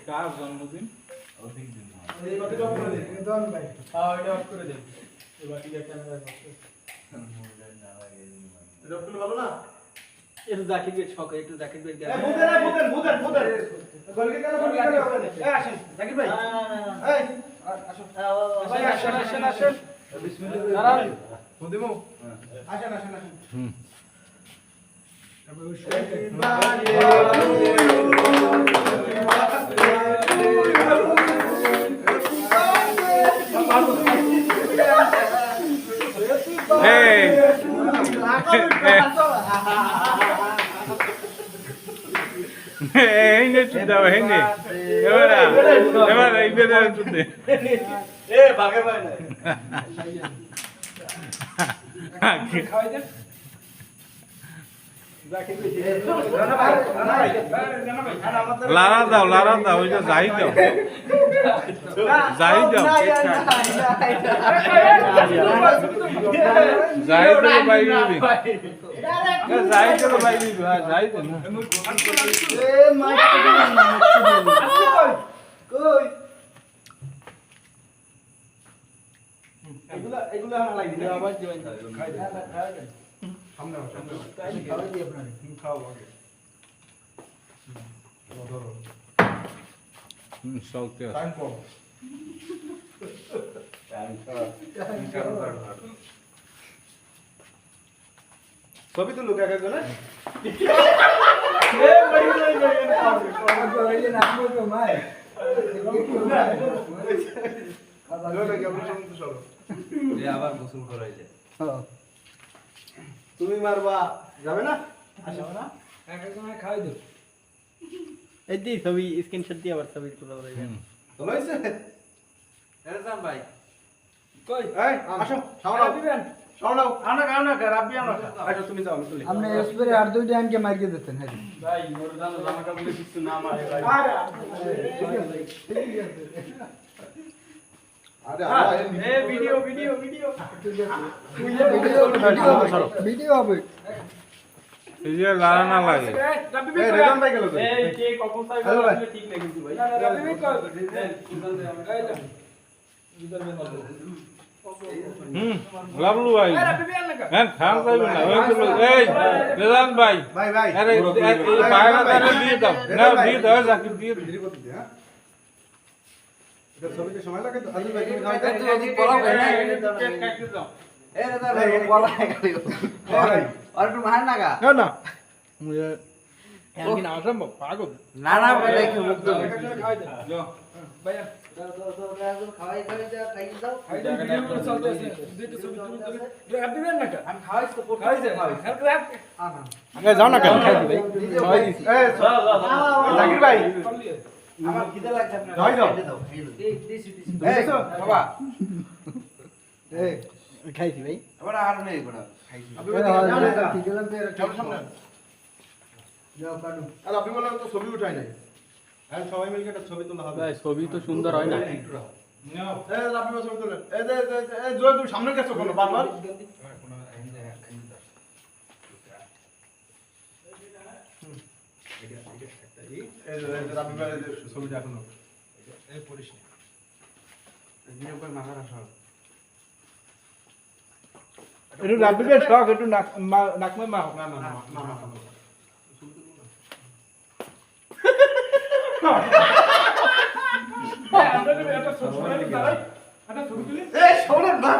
কার জন্মদিন? অধিক দিন এই বাকিটা অফ করে দে দাও ভাই হ্যাঁ এটা অফ করে দে। এই বাকিটা ক্যামেরায় বসে। এটা ফুল ভালো না একটু জাকির ভাই শখ একটু জাকির ভাই এই ভূতের গলকে কেন এই আসেন জাকির ভাই এই আসো ভাই আসেন বিসমিল্লাহ দাঁড়ান বুদিমু আসেন হুম Hende tudo, hende. Agora, aí beleza tudo. এই ভাগে ভাই না খাওয়াই দেন Lara dá, hoje é Zahid dá. Zahid dá. Zahid dá vai vir. Zahid dá vai vir, Zahid dá. এগুলো আমার লাগবে না আবার জয়েন খাই দেন সামনে খাওয়াই দিই আপনারে খাও আগে ধরো Solta. টাইম কম সবই তো লোক এক না আবার গোসল করাই যায় তুমি মারবা যাবে না আসো না খাওয়াই দেব এই দি ছবি স্ক্রিনশট দিয়ে আবার ছবি তুলে দেব ভালো হয়েছে এরকম ভাই কই এই আসো সামনে দিবেন সামনাও আনা রাব্বি আনা আচ্ছা তুমি যাও আমি চলে हमने इस पर यार दो टाइम के मार के देते हैं ভাই মোর জামা কাপড়ে কিছু না মারে ভাই আরে এ ভিডিও वीडियो अब এই যে লারা না লাগে। এই রেজন ভাই গেল কই এই কে কখন সাহেব হ্যালো ভাই। ঠিক নাই কিন্তু ভাই রাবি ভাই কই লাভলু ভাই। রাবি ভাই আনলা হ্যাঁ খান যাইবে না। ওই তো এই রেজান ভাই। ভাই আরে এই পায়রা তারে দিয়ে দাও। না দিয়ে দাও জাকির দিয়ে দাও। দেরি করতে দে হ্যাঁ এটা ছবিতে সময় লাগে তো আদিল ভাই তুমি খাওয়াই তুই এদিক বলা ভাই না কেক কাটতে দাও এ দাদা বলা গেল আর একটু মার নাগা না না আমি না অসম্ভব পাগল না না ভাই দেখি মুখ তো খাওয়াই দেন ভাইয়া খাওয়াই যা খাই দাও খাই দেন ভিডিও করে চলতেছে দুইটা ছবি তুলতে রাবি ভাই না আমি খাওয়াই তো খাই দেন রাব এই যাও না কেন খাই দিই খাওয়াই দিছি এই জাকির ভাই আমার খিদে লাগছে আপনার খাই দাও। দাও দিছি এই বাবা এই खाई भाई আবার আর নেই বড় খাইছি ठीक है लग চলো সামনে যাও কাটু আর আপনি বলেন তো ছবি উঠাই নাই আর সবাই মিলে একটা ছবি তোলা হবে ভাই ছবি তো সুন্দর হয় না এই আপনি ছবি তোলেন এই জয় তুমি সামনে গেছো কোন বারবার এই যে রাবি ভাই ছবিটা এখনো এই পরিশ দিনের পর মাখার আসল একটু রাবি ভাই শখ একটু নাকমে মা না না না না এই শোনেন ভাই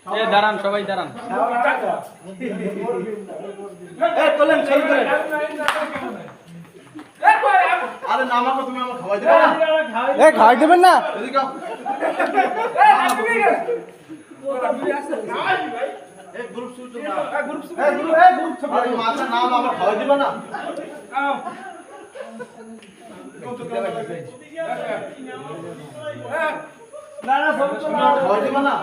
এ দাঁড়ান সবাই দাঁড়ান এই তোলেন ছবি তোলেন আরে নামাকো তুমি আমাকে খাওয়াই দিবে না ए खाई देबेन ना এদিকে আও। এই গ্রুপ শুট না এই গ্রুপ ছবি আরে মাথা নাম আমার খাওয়াই দিবে না না না সব তো খাওয়াই দিবে না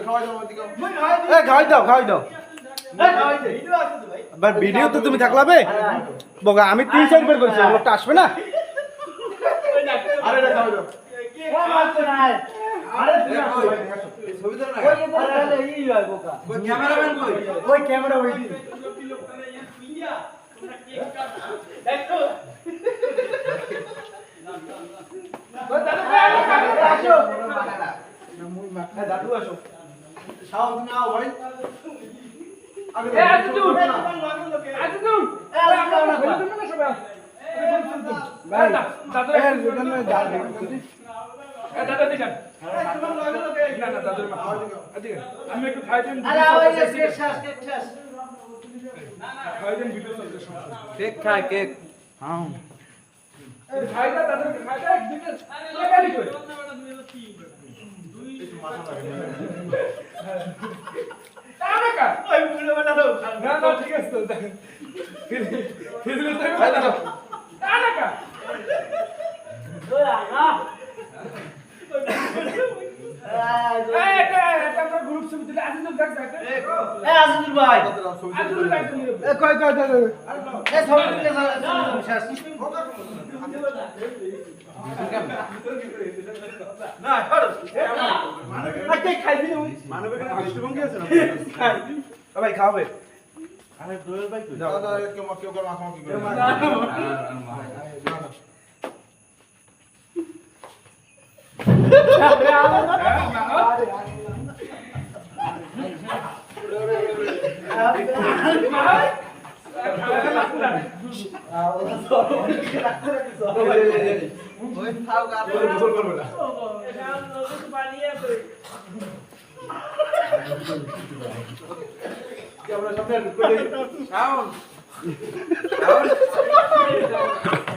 খাওয়াই দাও এদিকে ए खाई दाও বাট ভিডিও তো তুমি থাকলাবে বগা আমি 3-4 বার কইছি লোকটা আসবে না আরে এটা খাওয়াই দাও আরে ছবি তো না ওই ক্যামেরাম্যান কই ওই ক্যামেরা ওই দাদু আসো শাও তুমি আও ভাই আগে আমি একটু খাই দিন কেক খায় কেক খাই না তাদেরকে খাই না একদিকে লাগালি করে টাকা ওই পুরো বানানো না না ঠিক আছে তো ফিরলে তো বানানো টাকা আমরা গ্রুপ ছবি তুলে আজিজুল দেখ দেখ আজিজুল ভাই আজিজুল দেখ কই কই এ ছবি তুলে শেষ না ছাড়ো আকে খাই দিও মানবে কেন দৃষ্টিভঙ্গি আছে না খাই ভাই খাবে আরে দোয়েল ভাই কই দাদা কেউ কেউ মাখা কি করে ওই খাও গা গোসল করবে না আমরা সামনে করে শাওন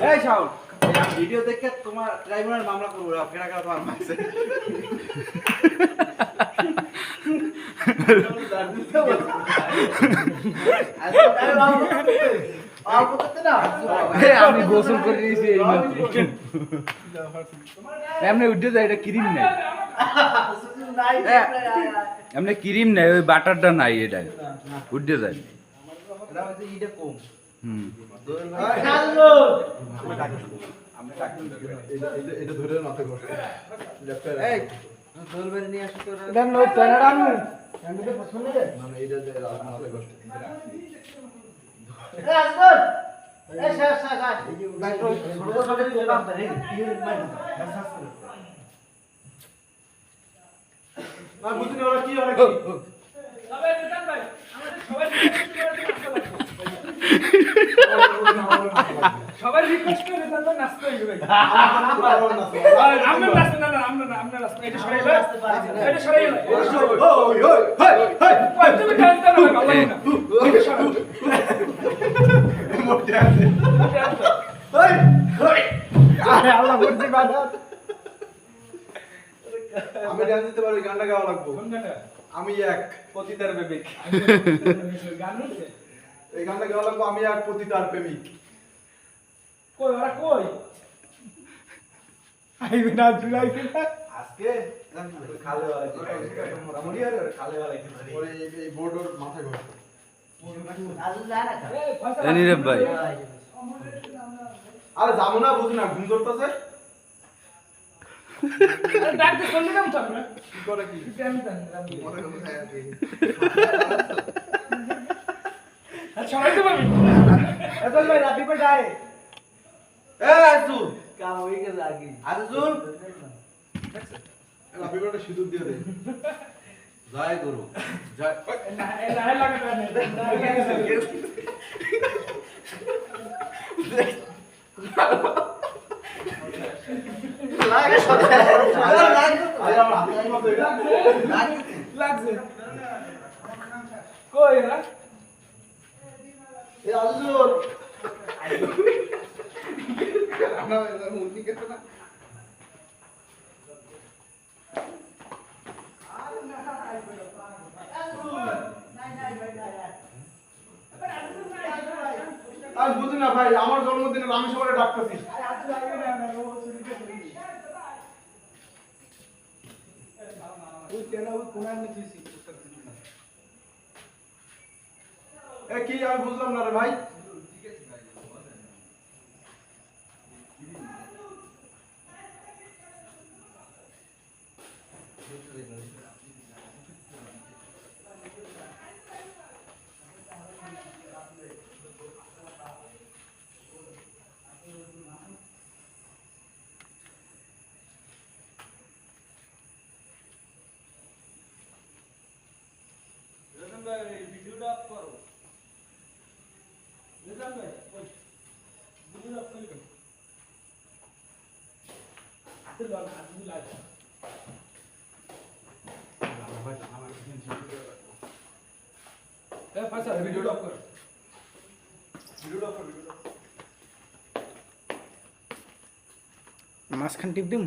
এই শাওন ভিডিও দেখে তোমার ট্রাইব্যুনাল মামলা করবো কেনা কেনা তোমার মাইছে আমি গোসল করে দিয়েছি এই মাত্র এমনি উঠে যায় এটা ক্রিম নেই এমনি ক্রিম নেই ওই বাটারটা নাই এটা উঠে যায় এটা হচ্ছে ইটা কম হুম দোয়েল ভাই এটা ধরে মাথায় বসে এই দোয়েল ভাই নিয়ে আসো তো দেন ওই প্যানাটা আনু প্যানাটা পছন্দ রে মানে এটা যে মাথায় বসে আর বুঝিনি ওরা কি ওরা কি সবাই রিটার্ন ভাই আমাদের সবাই রিকোয়েস্ট করে রিটার্ন ভাই নাচতে হইবে ভাই আমরা নাচতে না আমরা নাচতে এটা সরাই ভাই এটা সরাই ওই ওই হাই হাই ভাই তুমি ডান্স দাও না ভালো না এটা সরাই মোটে আছে হাই হাই আরে আল্লাহ বলছি বাধা আমি ডান্স দিতে পারি গানটা গাওয়া লাগবে কোন গানটা আমি এক পতিতার প্রেমিক গান হচ্ছে এই গানটা গাওয়া লাগবে আমি এক পতিতার প্রেমিক কই ওরা কই আইবে না জুলাইবে না আজকে খালে वाला মোটামুটি আর খালে वाला কি পারি ওরে এই বোর্ডর মাথা ঘর নীরব ভাই আরে যাবো না বুঝি না ঘুম ধরতেছে ডাক দে শুনলি না তো আমরা কি করে কি আমি জানি মনে করে খায় আর কি আচ্ছা সবাই তো পাবি এতল ভাই রাতি কই যায় এ আসু কাম হয়ে গেছে আগে আজুল এলা বিগড়টা সিঁদুর দিয়ে দে জয় গুরু জয় না লাগে না লাগে সাথে আরে আমার হাতে মতো এটা লাগছে কই এরা এ আজুল না না মুন্নি কেন না আর বুঝি না ভাই আমার জন্মদিনে আমি সবাই ডাকতেছি এ কি আমি বুঝলাম না রে ভাই হাতে লন হাতে দিলা এ পাশা ভিডিও অফ কর ভিডিওটা অফ কর, ভিডিওটা। মাঝখান টিপ দিম